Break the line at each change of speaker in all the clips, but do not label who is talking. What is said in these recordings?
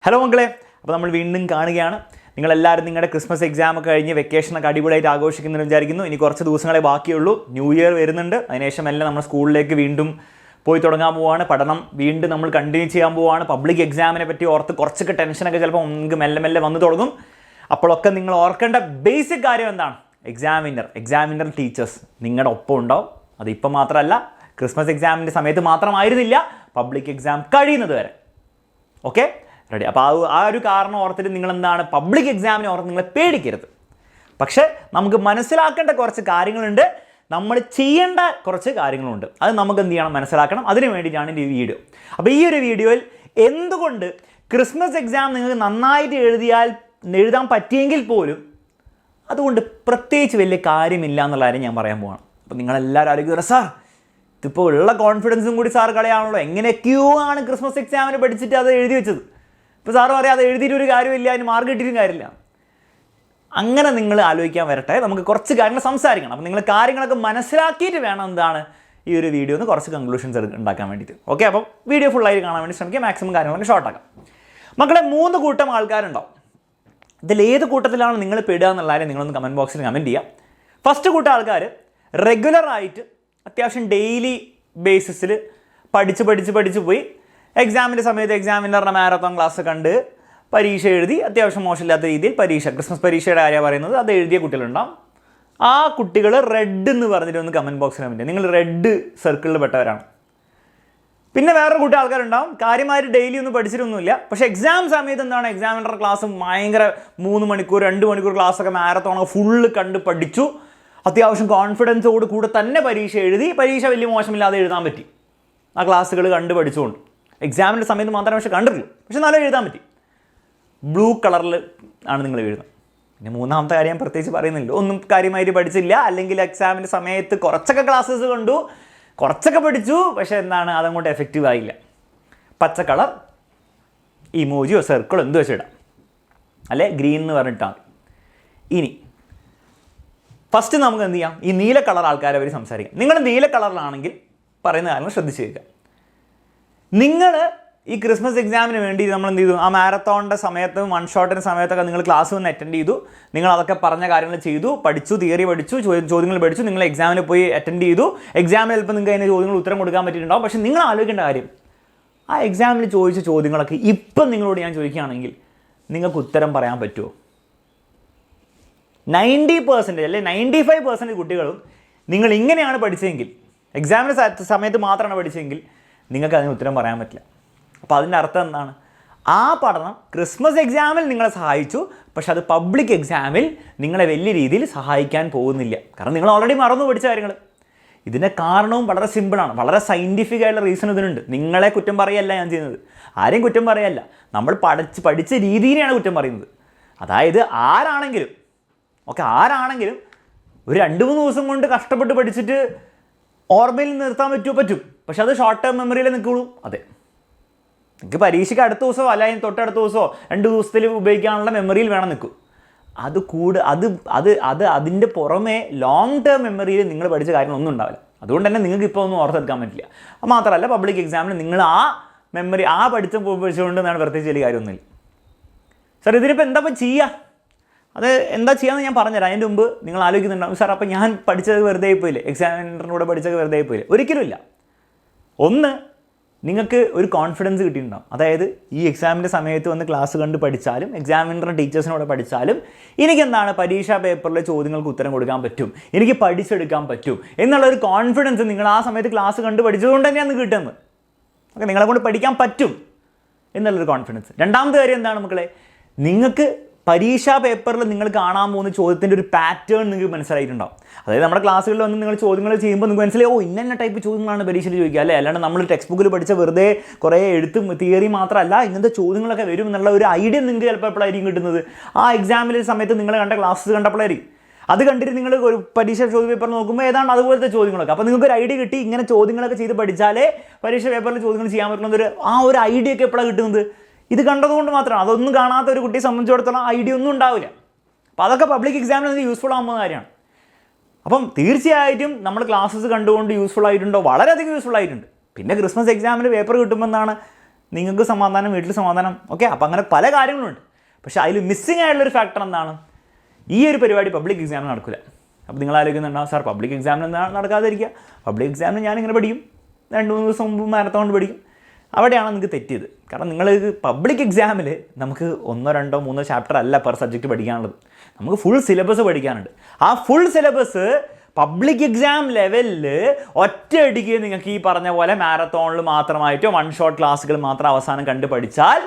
Hello മക്കളെ, അപ്പോൾ നമ്മൾ വീണ്ടും കാണുകയാണ്. നിങ്ങളെല്ലാവരും നിങ്ങളുടെ ക്രിസ്മസ് എക്സാം ഒക്കെ കഴിഞ്ഞ് വെക്കേഷനൊക്കെ അടിപൊളിയായിട്ട് ആഘോഷിക്കുമെന്ന് വിചാരിക്കുന്നു. ഇനി കുറച്ച് ദിവസങ്ങളെ ബാക്കിയുള്ളൂ. ന്യൂ ഇയർ വരുന്നുണ്ട്. അതിനുശേഷം എല്ലാം നമ്മൾ സ്കൂളിലേക്ക് വീണ്ടും പോയി തുടങ്ങാൻ പോവുകയാണ്. പഠനം വീണ്ടും നമ്മൾ കണ്ടിന്യൂ ചെയ്യാൻ പോവുകയാണ്. പബ്ലിക് എക്സാമിനെ പറ്റി ഓർത്ത് കുറച്ചൊക്കെ ടെൻഷനൊക്കെ ചിലപ്പോൾ നിങ്ങൾക്ക് മെല്ലെ മെല്ലെ വന്നു തുടങ്ങും. അപ്പോഴൊക്കെ നിങ്ങൾ ഓർക്കേണ്ട ബേസിക് കാര്യം എന്താണ്? എക്സാമിനർ ടീച്ചേഴ്സ് നിങ്ങളുടെ ഒപ്പം ഉണ്ടാവും. അതിപ്പോൾ മാത്രമല്ല, ക്രിസ്മസ് എക്സാമിൻ്റെ സമയത്ത് മാത്രമായിരുന്നില്ല, പബ്ലിക് എക്സാം കഴിയുന്നത് വരെ. Okay, ready? അപ്പോൾ ആ ഒരു കാരണം ഓർത്തിട്ട് നിങ്ങളെന്താണ്, പബ്ലിക് എക്സാമിനെ ഓർത്ത് നിങ്ങളെ പേടിക്കരുത്. പക്ഷേ നമുക്ക് മനസ്സിലാക്കേണ്ട കുറച്ച് കാര്യങ്ങളുണ്ട്, നമ്മൾ ചെയ്യേണ്ട കുറച്ച് കാര്യങ്ങളുണ്ട്. അത് നമുക്ക് എന്ത് ചെയ്യണം, മനസ്സിലാക്കണം. അതിന് വേണ്ടിയിട്ടാണ് ഈ വീഡിയോ. അപ്പോൾ ഈ ഒരു വീഡിയോയിൽ എന്തുകൊണ്ട് ക്രിസ്മസ് എക്സാം നിങ്ങൾക്ക് നന്നായിട്ട് എഴുതാൻ പറ്റിയെങ്കിൽ പോലും അതുകൊണ്ട് പ്രത്യേകിച്ച് വലിയ കാര്യമില്ല എന്നുള്ള കാര്യം ഞാൻ പറയാൻ പോവാണ്. അപ്പോൾ നിങ്ങളെല്ലാവരും ആലോചിക്കുക, സാർ ഇതിപ്പോൾ ഉള്ള കോൺഫിഡൻസും കൂടി സാർ കളയാണല്ലോ, എങ്ങനെയൊക്കെയോ ആണ് ക്രിസ്മസ് എക്സാമിന് പഠിച്ചിട്ട് അത് എഴുതി വെച്ചത്. ഇപ്പോൾ സാറ് പറയാം അത് എഴുതിയിട്ടൊരു കാര്യമില്ല, അതിന് മാർക്ക് കിട്ടിയിട്ടും കാര്യമില്ല. അങ്ങനെ നിങ്ങൾ ആലോചിക്കാൻ വരട്ടെ, നമുക്ക് കുറച്ച് കാര്യങ്ങൾ സംസാരിക്കണം. അപ്പോൾ നിങ്ങൾ കാര്യങ്ങളൊക്കെ മനസ്സിലാക്കിയിട്ട് വേണം എന്താണ് ഈ ഒരു വീഡിയോ ഒന്ന് കുറച്ച് കൺക്ലൂഷൻസ് ഉണ്ടാക്കാൻ വേണ്ടിയിട്ട്. ഓക്കെ, അപ്പോൾ വീഡിയോ ഫുള്ളായിട്ട് കാണാൻ വേണ്ടി ശ്രമിക്കുക. മാക്സിമം കാര്യങ്ങളൊക്കെ ഷോർട്ടാക്കാം. മക്കളെ, 3 കൂട്ടം ആൾക്കാരുണ്ടാവും. ഇതിലേത് കൂട്ടത്തിലാണ് നിങ്ങൾ പെടുക എന്നുള്ള കാര്യം നിങ്ങളൊന്ന് കമൻറ്റ് ബോക്സിൽ കമൻറ്റ് ചെയ്യുക. ഫസ്റ്റ് കൂട്ടം ആൾക്കാർ റെഗുലറായിട്ട് അത്യാവശ്യം ഡെയിലി ബേസിസിൽ പഠിച്ച് പോയി എക്സാമിൻ്റെ സമയത്ത് എക്സാമിനറുടെ മാരത്തോൺ ക്ലാസ് കണ്ട് പരീക്ഷ എഴുതി അത്യാവശ്യം മോശമില്ലാത്ത രീതിയിൽ ക്രിസ്മസ് പരീക്ഷയുടെ കാര്യമാണ് പറയുന്നത്, അത് എഴുതിയ കുട്ടികളുണ്ടാവും. ആ കുട്ടികൾ റെഡ് എന്ന് പറഞ്ഞിട്ട് ഒന്ന് കമൻറ്റ് ബോക്സിൽ കമൻറ്റ് ചെയ്യുക. നിങ്ങൾ റെഡ് സർക്കിളിൽ പെട്ടവരാണ്. പിന്നെ വേറൊരു കൂട്ടം ആൾക്കാരുണ്ടാവും, കാര്യമായിട്ട് ഡെയിലി ഒന്നും പഠിച്ചിട്ടൊന്നുമില്ല, പക്ഷേ എക്സാം സമയത്ത് എന്താണ് എക്സാമിനറുടെ ക്ലാസ് ഭയങ്കര 3 മണിക്കൂർ 2 മണിക്കൂർ ക്ലാസ്സൊക്കെ മാരത്തോണൊക്കെ ഫുള്ള് കണ്ട് പഠിച്ചു, അത്യാവശ്യം കോൺഫിഡൻസോട് കൂടെ തന്നെ പരീക്ഷ എഴുതി, പരീക്ഷ വലിയ മോശമില്ലാതെ എഴുതാൻ പറ്റി. ആ ക്ലാസ്സുകൾ കണ്ട് പഠിച്ചുകൊണ്ട് എക്സാമിൻ്റെ സമയത്ത് മാത്രമേ പക്ഷേ കണ്ടിട്ടുള്ളൂ, പക്ഷെ നല്ല എഴുതാൻ പറ്റി. ബ്ലൂ കളറിൽ ആണ് നിങ്ങൾ എഴുതുന്നത്. പിന്നെ 3ാമത്തെ കാര്യം ഞാൻ പ്രത്യേകിച്ച് പറയുന്നില്ല, ഒന്നും കാര്യമായിട്ട് പഠിച്ചില്ല, അല്ലെങ്കിൽ എക്സാമിൻ്റെ സമയത്ത് കുറച്ചൊക്കെ ക്ലാസ്സസ് കണ്ടു, കുറച്ചൊക്കെ പഠിച്ചു, പക്ഷേ എന്താണ് അതങ്ങോട്ട് എഫക്റ്റീവ് ആയില്ല. പച്ച കളർ ഇമോജിയോ സർക്കിളോ എന്ത് വെച്ചിടാം, അല്ലെ ഗ്രീൻ എന്ന് പറഞ്ഞിട്ടാണ്. ഇനി ഫസ്റ്റ് നമുക്ക് എന്ത് ചെയ്യാം, ഈ നീല കളർ ആൾക്കാരെ അവർ സംസാരിക്കാം. നിങ്ങൾ നീല കളറിലാണെങ്കിൽ പറയുന്ന കാര്യങ്ങൾ ശ്രദ്ധിച്ച് കേൾക്കുക. നിങ്ങൾ ഈ ക്രിസ്മസ് എക്സാമിന് വേണ്ടി നമ്മൾ എന്ത് ചെയ്തു, ആ മാരത്തോണിൻ്റെ സമയത്ത് 1 ഷോട്ടിൻ്റെ സമയത്തൊക്കെ നിങ്ങൾ ക്ലാസ് വന്ന് അറ്റൻഡ് ചെയ്തു, നിങ്ങൾ അതൊക്കെ പറഞ്ഞ കാര്യങ്ങൾ ചെയ്തു, പഠിച്ചു, തിയറി പഠിച്ചു, ചോദ്യങ്ങൾ പഠിച്ചു, നിങ്ങൾ എക്സാമിന് പോയി അറ്റൻഡ് ചെയ്തു. എക്സാമിൽ ചിലപ്പോൾ നിങ്ങൾക്ക് അതിന് ചോദ്യങ്ങൾ ഉത്തരം കൊടുക്കാൻ പറ്റിയിട്ടുണ്ടാവും. പക്ഷേ നിങ്ങൾ ആലോചിക്കേണ്ട കാര്യം, ആ എക്സാമിൽ ചോദിച്ച ചോദ്യങ്ങളൊക്കെ ഇപ്പം നിങ്ങളോട് ഞാൻ ചോദിക്കുകയാണെങ്കിൽ നിങ്ങൾക്ക് ഉത്തരം പറയാൻ പറ്റുമോ? 90% അല്ലെ 95% കുട്ടികളും നിങ്ങൾ ഇങ്ങനെയാണ് പഠിച്ചതെങ്കിൽ, എക്സാമിൻ്റെ സമയത്ത് മാത്രമാണ് പഠിച്ചതെങ്കിൽ നിങ്ങൾക്ക് അതിന് ഉത്തരം പറയാൻ പറ്റില്ല. അപ്പോൾ അതിൻ്റെ അർത്ഥം എന്താണ്? ആ പഠനം ക്രിസ്മസ് എക്സാമിൽ നിങ്ങളെ സഹായിച്ചു, പക്ഷെ അത് പബ്ലിക് എക്സാമിൽ നിങ്ങളെ വലിയ രീതിയിൽ സഹായിക്കാൻ പോകുന്നില്ല. കാരണം നിങ്ങൾ ഓൾറെഡി മറന്നു പഠിച്ച കാര്യങ്ങൾ. ഇതിൻ്റെ കാരണവും വളരെ സിമ്പിളാണ്, വളരെ സയൻറ്റിഫിക് ആയിട്ടുള്ള റീസൺ ഇതിനുണ്ട്. നിങ്ങളെ കുറ്റം പറയല്ല ഞാൻ ചെയ്യുന്നത്, ആരെയും കുറ്റം പറയല്ല, നമ്മൾ പഠിച്ച രീതിയിലാണ് കുറ്റം പറയുന്നത്. അതായത് ആരാണെങ്കിലും ഒരു 2-3 ദിവസം കൊണ്ട് കഷ്ടപ്പെട്ട് പഠിച്ചിട്ട് ഓർമ്മയിൽ നിർത്താൻ പറ്റും, പക്ഷെ അത് ഷോർട്ട് ടേം മെമ്മറിയിൽ നിൽക്കുള്ളൂ. അതെ, നിങ്ങൾക്ക് പരീക്ഷയ്ക്ക് അടുത്ത ദിവസമോ അല്ലെങ്കിൽ തൊട്ടടുത്ത ദിവസമോ 2 ദിവസത്തിൽ ഉപയോഗിക്കാനുള്ള മെമ്മറിയിൽ വേണം നിൽക്കും. അതിൻ്റെ പുറമെ ലോങ് ടേം മെമ്മറിയിൽ നിങ്ങൾ പഠിച്ച കാര്യങ്ങളൊന്നും ഉണ്ടാവില്ല. അതുകൊണ്ട് തന്നെ നിങ്ങൾക്ക് ഇപ്പോൾ ഒന്നും ഓർത്തെടുക്കാൻ പറ്റില്ല. അത് മാത്രമല്ല, പബ്ലിക് എക്സാമിന് നിങ്ങൾ ആ മെമ്മറി പഠിച്ചുകൊണ്ട് എന്നാണ് പ്രത്യേകിച്ച് വലിയ കാര്യമൊന്നുമില്ല. സാർ ഇതിനിപ്പോൾ എന്താ ചെയ്യുക, അത് എന്താ ചെയ്യാമെന്ന് ഞാൻ പറഞ്ഞുതരാം. അതിൻ്റെ മുമ്പ് നിങ്ങൾ ആലോചിക്കുന്നുണ്ടാവും, സാർ അപ്പോൾ ഞാൻ പഠിച്ചത് വെറുതെ ആയിപ്പോയില്ലേ, എക്സാമിനറിൻ്റെ കൂടെ പഠിച്ചത് വെറുതെ ആയിപ്പോയില്ലേ? ഒരിക്കലുമില്ല. ഒന്ന്, നിങ്ങൾക്ക് ഒരു കോൺഫിഡൻസ് കിട്ടിയിട്ടുണ്ടാവും. അതായത് ഈ എക്സാമിൻ്റെ സമയത്ത് വന്ന് ക്ലാസ് കണ്ട് പഠിച്ചാലും എക്സാമിനറുടെ ടീച്ചേഴ്സിനോട് പഠിച്ചാലും എനിക്കെന്താണ് പരീക്ഷാ പേപ്പറിലെ ചോദ്യങ്ങൾക്ക് ഉത്തരം കൊടുക്കാൻ പറ്റും, എനിക്ക് പഠിച്ചെടുക്കാൻ പറ്റും എന്നുള്ളൊരു കോൺഫിഡൻസ് നിങ്ങൾ ആ സമയത്ത് ക്ലാസ് കണ്ട് പഠിച്ചതുകൊണ്ട് തന്നെയാണ് കിട്ടുന്നത്. ഓക്കെ, നിങ്ങളെ കൊണ്ട് പഠിക്കാൻ പറ്റും എന്നുള്ളൊരു കോൺഫിഡൻസ്. രണ്ടാമത്തെ കാര്യം എന്താണ് മക്കളെ, നിങ്ങൾക്ക് പരീക്ഷാ പേപ്പറിൽ നിങ്ങൾ കാണാൻ പോകുന്ന ചോദ്യത്തിൻ്റെ ഒരു പാറ്റേൺ നിങ്ങൾക്ക് മനസ്സിലായിട്ടുണ്ടാവും. അതായത് നമ്മുടെ ക്ലാസ്സുകളിൽ വന്ന് നിങ്ങൾ ചോദ്യങ്ങൾ ചെയ്യുമ്പോൾ നിങ്ങൾക്ക് മനസ്സിലായി, ഇന്ന ടൈപ്പ് ചോദ്യങ്ങളാണ് പരീക്ഷയിൽ ചോദിക്കുക, അല്ലേ? അല്ലാണ്ട് നമ്മൾ ടെക്സ്റ്റ് ബുക്കിൽ പഠിച്ച വെറുതെ കുറേ എഴുത്തും തിയറി മാത്രമല്ല, ഇങ്ങനത്തെ ചോദ്യങ്ങളൊക്കെ വരും എന്നുള്ള ഒരു ഐഡിയ നിങ്ങൾക്ക് ചിലപ്പോൾ എപ്പോഴായിരിക്കും കിട്ടുന്നത്, ആ എക്സാമിൻ്റെ സമയത്ത് നിങ്ങൾ കണ്ട ക്ലാസ്സസ് കണ്ടപ്പോഴായിരിക്കും. അത് കണ്ടിട്ട് നിങ്ങൾ ഒരു പരീക്ഷ ചോദ്യ പേപ്പർ നോക്കുമ്പോൾ ഏതാണ് അതുപോലത്തെ ചോദ്യങ്ങളൊക്കെ. അപ്പോൾ നിങ്ങൾക്ക് ഒരു ഐഡിയ കിട്ടി, ഇങ്ങനെ ചോദ്യങ്ങളൊക്കെ ചെയ്ത് പഠിച്ചാലേ പരീക്ഷ പേപ്പറിൽ ചോദ്യങ്ങൾ ചെയ്യാൻ പറ്റുന്നൊരു ഒരു ഐഡിയ ഒക്കെ എപ്പോഴാണ് കിട്ടുന്നത്? ഇത് കണ്ടതുകൊണ്ട് മാത്രമാണ്. അതൊന്നും കാണാത്ത ഒരു കുട്ടിയെ സംബന്ധിച്ചിടത്തോളം ഐഡിയ ഒന്നും ഉണ്ടാവില്ല. അപ്പോൾ അതൊക്കെ പബ്ലിക് എക്സാമിന് യൂസ്ഫുൾ ആകുന്ന കാര്യമാണ്. അപ്പം തീർച്ചയായിട്ടും നമ്മൾ ക്ലാസ്സസ് കണ്ടുകൊണ്ട് യൂസ്ഫുൾ ആയിട്ടുണ്ടോ? വളരെയധികം യൂസ്ഫുൾ ആയിട്ടുണ്ട്. പിന്നെ ക്രിസ്മസ് എക്സാമിന് പേപ്പർ കിട്ടുമ്പോൾ എന്താണ് നിങ്ങൾക്ക് സമാധാനം, വീട്ടിൽ സമാധാനം. ഓക്കെ, അപ്പോൾ അങ്ങനെ പല കാര്യങ്ങളുണ്ട്. പക്ഷേ അതിൽ മിസ്സിംഗ് ആയിട്ടുള്ളൊരു ഫാക്ടർ എന്താണ്? ഈ ഒരു പരിപാടി പബ്ലിക് എക്സാമിന് നടക്കില്ല. അപ്പോൾ നിങ്ങൾ ആലോചിക്കുന്നുണ്ടാവും, സാർ പബ്ലിക് എക്സാമിന് എന്താണ് നടക്കാതിരിക്കുക? പബ്ലിക് എക്സാമിന് ഞാനിങ്ങനെ പഠിക്കും, 2-3 ദിവസം മുമ്പ് മാരത്തോൺ കൊണ്ട് പഠിക്കും. അവിടെയാണ് നിങ്ങൾക്ക് തെറ്റിയത്. കാരണം നിങ്ങൾ പബ്ലിക് എക്സാമിൽ നമുക്ക് 1, 2, 3 ചാപ്റ്റർ അല്ല പെർ സബ്ജക്റ്റ് പഠിക്കാനുള്ളത്. നമുക്ക് ഫുൾ സിലബസ് പഠിക്കാനുണ്ട്. ആ ഫുൾ സിലബസ് പബ്ലിക് എക്സാം ലെവലിൽ ഒറ്റയടിക്ക് നിങ്ങൾക്ക് ഈ പറഞ്ഞ പോലെ മാരത്തോണിൽ മാത്രമായിട്ടോ 1 ഷോട്ട് ക്ലാസ്സുകൾ മാത്രം അവസാനം കണ്ട് പഠിച്ചാൽ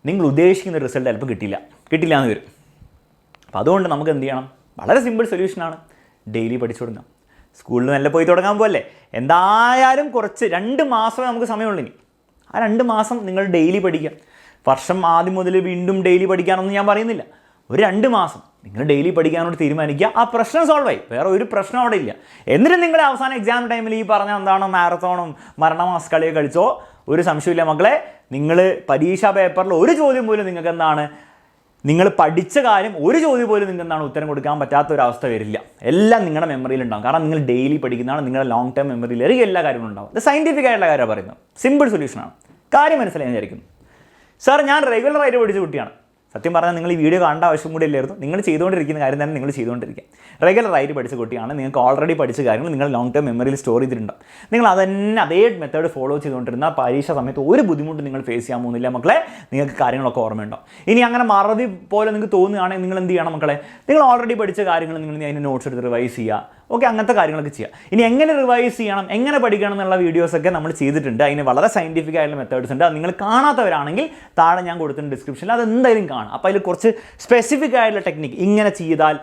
നിങ്ങൾ ഉദ്ദേശിക്കുന്ന റിസൾട്ട് ചിലപ്പോൾ കിട്ടില്ല എന്ന് വരും. അപ്പോൾ അതുകൊണ്ട് നമുക്ക് എന്ത് ചെയ്യണം? വളരെ സിമ്പിൾ സൊല്യൂഷനാണ്. ഡെയിലി പഠിച്ചു തുടങ്ങാം. സ്കൂളിൽ നല്ല പോയി തുടങ്ങാൻ പോലെ എന്തായാലും കുറച്ച് 2 മാസമേ നമുക്ക് സമയമുള്ളൂ. ഇനി ആ 2 മാസം നിങ്ങൾ ഡെയിലി പഠിക്കുക. വർഷം ആദ്യം മുതൽ വീണ്ടും ഡെയിലി പഠിക്കാനൊന്നും ഞാൻ പറയുന്നില്ല. ഒരു 2 മാസം നിങ്ങൾ ഡെയിലി പഠിക്കാനോട് തീരുമാനിക്കുക. ആ പ്രശ്നം സോൾവ് ആയി. വേറെ ഒരു പ്രശ്നം അവിടെ ഇല്ല. എന്നിട്ട് നിങ്ങളുടെ അവസാന എക്സാം ടൈമിൽ ഈ പറഞ്ഞ എന്താണോ മാരത്തോണും മരണമാസ് കളിയൊക്കെ കളിച്ചോ, ഒരു സംശയമില്ല മക്കളെ, നിങ്ങൾ പരീക്ഷാ പേപ്പറിൽ ഒരു ചോദ്യം പോലും നിങ്ങൾക്ക് എന്താണ്, നിങ്ങൾ പഠിച്ച കാര്യം ഒരു ചോദ്യം പോലും നിങ്ങൾക്ക് എന്താണ് ഉത്തരം കൊടുക്കാൻ പറ്റാത്ത ഒരു അവസ്ഥ വരില്ല. എല്ലാം നിങ്ങളുടെ മെമ്മറിയിൽ ഉണ്ടാകും. കാരണം നിങ്ങൾ ഡെയിലി പഠിക്കുന്നതാണ്. നിങ്ങളുടെ ലോങ് ടേം മെമ്മറിയിൽ എല്ലാ കാര്യങ്ങളും ഉണ്ടാവും. ഇത് സയൻറ്റിഫിക് ആയിട്ടുള്ള കാര്യമാണ് പറയുന്നത്. സിമ്പിൾ സൊല്യൂഷനാണ്. കാര്യം മനസ്സിലായി വിചാരിക്കുന്നു. സാർ ഞാൻ റെഗുലറായിട്ട് പഠിച്ച കുട്ടിയാണ്. സത്യം പറഞ്ഞാൽ നിങ്ങൾ ഈ വീഡിയോ കാണേണ്ട ആവശ്യം കൂടി ഇല്ലായിരുന്നു. നിങ്ങൾ ചെയ്തുകൊണ്ടിരിക്കുന്ന കാര്യം തന്നെ നിങ്ങൾ ചെയ്തുകൊണ്ടിരിക്കുക. റെഗുലറായിട്ട് പഠിച്ച കുട്ടിയാണ്. നിങ്ങൾക്ക് ഓൾറെഡി പഠിച്ച കാര്യങ്ങൾ നിങ്ങൾ ലോങ് ടേം മെമ്മറിയിൽ സ്റ്റോർ ചെയ്തിട്ടുണ്ടാവും. നിങ്ങൾ അതന്നെ അതേ മെത്തേഡ് ഫോളോ ചെയ്തുകൊണ്ടിരുന്ന പരീക്ഷ സമയത്ത് ഒരു ബുദ്ധിമുട്ട് നിങ്ങൾ ഫേസ് ചെയ്യാൻ പോകുന്നില്ല മക്കളെ. നിങ്ങൾക്ക് കാര്യങ്ങളൊക്കെ ഓർമ്മയുണ്ടാവും. ഇനി അങ്ങനെ മറവി പോലെ നിങ്ങൾക്ക് തോന്നുകയാണെങ്കിൽ നിങ്ങൾ എന്ത് ചെയ്യണം മക്കളെ? നിങ്ങൾ ഓൾറെഡി പഠിച്ച കാര്യങ്ങൾ നിങ്ങൾ അതിൻ്റെ നോട്ട്സ് എടുത്ത് റിവൈസ് ചെയ്യുക. ഓക്കെ, അങ്ങനത്തെ കാര്യങ്ങളൊക്കെ ചെയ്യുക. ഇനി എങ്ങനെ റിവൈസ് ചെയ്യണം, എങ്ങനെ പഠിക്കണം എന്നുള്ള വീഡിയോസൊക്കെ നമ്മൾ ചെയ്തിട്ടുണ്ട്. അതിന് വളരെ സയൻറ്റിഫിക് ആയിട്ടുള്ള മെത്തേഡ്സ് ഉണ്ട്. അത് നിങ്ങൾ കാണാത്തവരാണെങ്കിൽ താഴെ ഞാൻ കൊടുത്തിട്ടുണ്ട് ഡിസ്ക്രിപ്ഷനിൽ, അത് എന്തായാലും കാണാം. അപ്പോൾ അതിൽ കുറച്ച് സ്പെസിഫിക് ആയിട്ടുള്ള ടെക്നിക്ക്, ഇങ്ങനെ ചെയ്താൽ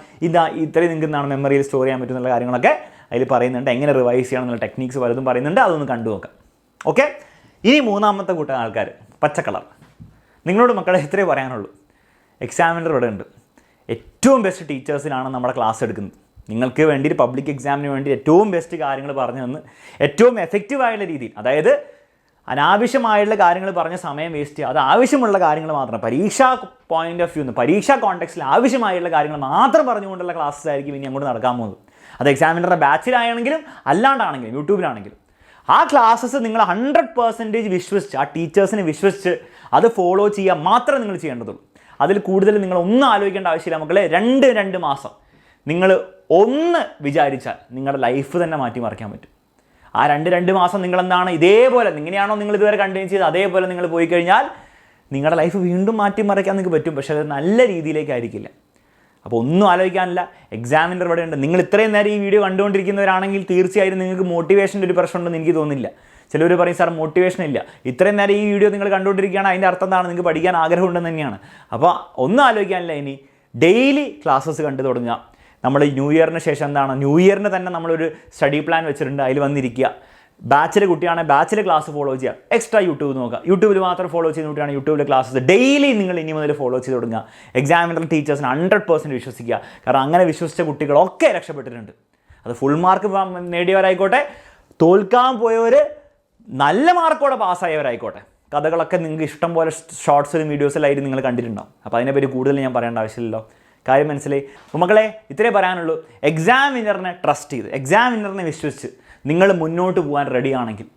ഇത്രയും നിങ്ങൾക്ക് എന്താണ് മെമ്മറിയിൽ സ്റ്റോർ ചെയ്യാൻ പറ്റുന്ന കാര്യങ്ങളൊക്കെ അതിൽ പറയുന്നുണ്ട്. എങ്ങനെ റിവൈസ് ചെയ്യണം എന്നുള്ള ടെക്നിക്സ് പലതും പറയുന്നുണ്ട്. അതൊന്ന് കണ്ടു നോക്കാം. ഓക്കെ, ഇനി 3ാമത്തെ കൂട്ടം ആൾക്കാർ, പച്ചക്കളർ. നിങ്ങളോട് മക്കളെ ഇത്രയേ പറയാനുള്ളൂ. എക്സാമിനർ ഇവിടെ ഉണ്ട്. ഏറ്റവും ബെസ്റ്റ് ടീച്ചേഴ്സിനാണ് നമ്മുടെ ക്ലാസ് എടുക്കുന്നത്. നിങ്ങൾക്ക് വേണ്ടി പബ്ലിക് എക്സാമിന് വേണ്ടി ഏറ്റവും ബെസ്റ്റ് കാര്യങ്ങൾ പറഞ്ഞു തന്ന് ഏറ്റവും എഫക്റ്റീവായുള്ള രീതിയിൽ, അതായത് അനാവശ്യമായുള്ള കാര്യങ്ങൾ പറഞ്ഞ സമയം വേസ്റ്റ് ചെയ്യുക, അത് ആവശ്യമുള്ള കാര്യങ്ങൾ മാത്രം, പരീക്ഷാ പോയിന്റ് ഓഫ് വ്യൂ, പരീക്ഷാ കോണ്ടെക്സ്റ്റിൽ ആവശ്യമായുള്ള കാര്യങ്ങൾ മാത്രം പറഞ്ഞുകൊണ്ടുള്ള ക്ലാസ്സസ് ആയിരിക്കും ഇനി അങ്ങോട്ട് നടക്കാൻ പോകുന്നത്. അത് എക്സാമിനറുടെ ബാച്ചിലാണെങ്കിലും അല്ലാണ്ടാണെങ്കിലും യൂട്യൂബിലാണെങ്കിലും ആ ക്ലാസ്സസ് നിങ്ങൾ 100% വിശ്വസിച്ച്, ആ ടീച്ചേഴ്സിനെ വിശ്വസിച്ച് അത് ഫോളോ ചെയ്യുക മാത്രമേ നിങ്ങൾ ചെയ്യേണ്ടതുള്ളൂ. അതിൽ കൂടുതൽ നിങ്ങൾ ഒന്നും ആലോചിക്കേണ്ട ആവശ്യമില്ല മക്കളെ. 2 മാസം നിങ്ങൾ ഒന്ന് വിചാരിച്ചാൽ നിങ്ങളുടെ ലൈഫ് തന്നെ മാറ്റിമറിക്കാൻ പറ്റും. ആ 2 മാസം നിങ്ങളെന്താണ് ഇതേപോലെ എങ്ങനെയാണോ നിങ്ങൾ ഇതുവരെ കണ്ടിന്യൂ ചെയ്ത് അതേപോലെ നിങ്ങൾ പോയി കഴിഞ്ഞാൽ നിങ്ങളുടെ ലൈഫ് വീണ്ടും മാറ്റിമറിക്കാൻ നിങ്ങൾക്ക് പറ്റും. പക്ഷേ അത് നല്ല രീതിയിലേക്കായിരിക്കില്ല. അപ്പോൾ ഒന്നും ആലോചിക്കാനില്ല. എക്സാമിനർ ഇവിടെ ഉണ്ട്. നിങ്ങൾ ഇത്രയും നേരം ഈ വീഡിയോ കണ്ടുകൊണ്ടിരിക്കുന്നവരാണെങ്കിൽ തീർച്ചയായും നിങ്ങൾക്ക് മോട്ടിവേഷൻ്റെ ഒരു പ്രശ്നമുണ്ടെന്ന് എനിക്ക് തോന്നുന്നില്ല. ചിലവർ പറയും സാർ മോട്ടിവേഷൻ ഇല്ല. ഇത്രയും നേരം ഈ വീഡിയോ നിങ്ങൾ കണ്ടുകൊണ്ടിരിക്കുകയാണ്, അതിൻ്റെ അർത്ഥം എന്താണ്? നിങ്ങൾക്ക് പഠിക്കാൻ ആഗ്രഹമുണ്ടെന്ന് തന്നെയാണ്. അപ്പോൾ ഒന്നും ആലോചിക്കാനില്ല. ഇനി ഡെയിലി ക്ലാസ്സസ് കണ്ടു തുടങ്ങുക. നമ്മൾ ന്യൂ ഇയറിന് ശേഷം എന്താണ്, ന്യൂ ഇയറിന് തന്നെ നമ്മളൊരു സ്റ്റഡി പ്ലാൻ വെച്ചിട്ടുണ്ട്. അതിൽ വന്നിരിക്കുക. ബാച്ചിലെ കുട്ടിയാണെങ്കിൽ ബാച്ചിലെ ക്ലാസ് ഫോളോ ചെയ്യുക. എക്സ്ട്രാ യൂട്യൂബ് നോക്കുക. യൂട്യൂബിൽ മാത്രം ഫോളോ ചെയ്യുന്ന കുട്ടിയാണ് യൂട്യൂബിലെ ക്ലാസ്സസ് ഡെയിലി നിങ്ങൾ ഇനി മുതൽ ഫോളോ ചെയ്ത് തുടങ്ങുക. എക്സാമിനർ ടീച്ചേഴ്സിന് 100% വിശ്വസിക്കുക. കാരണം അങ്ങനെ വിശ്വസിച്ച കുട്ടികളൊക്കെ രക്ഷപ്പെട്ടിട്ടുണ്ട്. അത് ഫുൾ മാർക്ക് നേടിയവരായിക്കോട്ടെ, തോൽക്കാൻ പോയവർ നല്ല മാർക്കോടെ പാസ്സായവരായിക്കോട്ടെ. കഥകളൊക്കെ നിങ്ങൾക്ക് ഇഷ്ടം പോലെ ഷോർട്സിലും വീഡിയോസിലായിട്ട് നിങ്ങൾ കണ്ടിട്ടുണ്ടാവും. അപ്പോൾ അതിനെപ്പറ്റി കൂടുതൽ ഞാൻ പറയേണ്ട ആവശ്യമില്ലല്ലോ. കാര്യം മനസ്സിലായി. അപ്പോൾ മക്കളെ ഇത്രേ പറയാനുള്ളൂ. എക്സാമിനറിനെ ട്രസ്റ്റ് ചെയ്ത്, എക്സാമിനറിനെ വിശ്വസിച്ച് നിങ്ങൾ മുന്നോട്ട് പോകാൻ റെഡിയാണെങ്കിൽ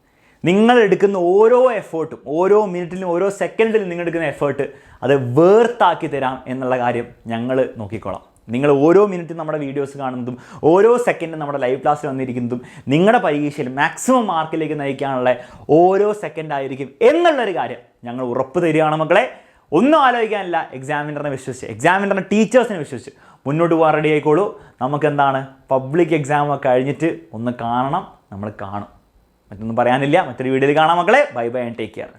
നിങ്ങൾ എടുക്കുന്ന ഓരോ എഫേർട്ടും, ഓരോ മിനിറ്റിലും ഓരോ സെക്കൻഡിലും നിങ്ങൾ എടുക്കുന്ന എഫേർട്ട് അത് വേർത്താക്കി തരാം എന്നുള്ള കാര്യം ഞങ്ങൾ നോക്കിക്കോളാം. നിങ്ങൾ ഓരോ മിനിറ്റും നമ്മുടെ വീഡിയോസ് കാണുന്നതും ഓരോ സെക്കൻഡും നമ്മുടെ ലൈവ് ക്ലാസ്സിൽ വന്നിരിക്കുന്നതും നിങ്ങളുടെ പരീക്ഷയിൽ മാക്സിമം മാർക്കിലേക്ക് നയിക്കാനുള്ള ഓരോ സെക്കൻഡ് ആയിരിക്കും എന്നുള്ളൊരു കാര്യം ഞങ്ങൾ ഉറപ്പ് തരികയാണ് മക്കളെ. ഒന്നും ആലോചിക്കാനില്ല. എക്സാമിനറിനെ വിശ്വസിച്ച്, എക്സാമിനറിനെ ടീച്ചേഴ്സിനെ വിശ്വസിച്ച് മുന്നോട്ട് പോകാൻ റെഡി ആയിക്കോളൂ. നമുക്കെന്താണ് പബ്ലിക് എക്സാമൊക്കെ കഴിഞ്ഞിട്ട് ഒന്ന് കാണണം. നമ്മൾ കാണും. മറ്റൊന്നും പറയാനില്ല. മറ്റൊരു വീഡിയോയിൽ കാണാം മക്കളെ. Bye bye and take care.